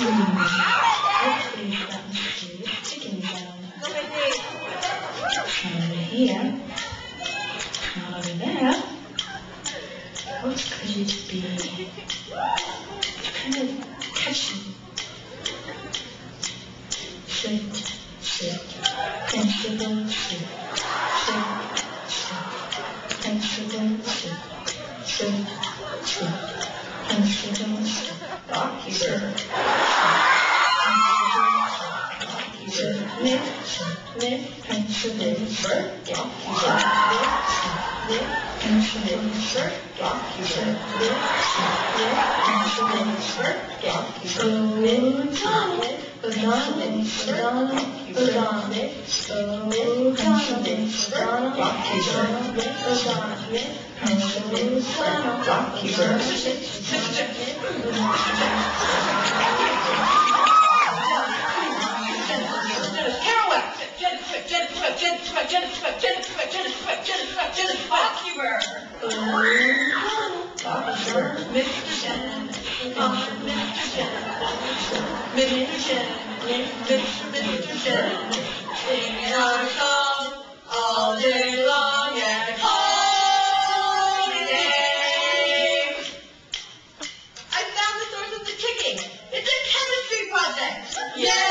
Hopefully that Mr. is ticking down. Not over here. Not over there. What could it be? It's kind of catchy. Sit, sit. Sensible, sit. Sit, sit. Sensible, sit. Sit, sit. Sensible, sit. Rocky bird. Lift, lift, pencil, bird, rocky bird, lift, pencil, bird, rocky bird, lift, pencil, bird, rocky bird, lift, banana, banana, banana, banana, rocky bird, banana, pencil, banana, rocky Singing our song all day long and holiday. I found the source of the ticking. It's a chemistry project. Yay!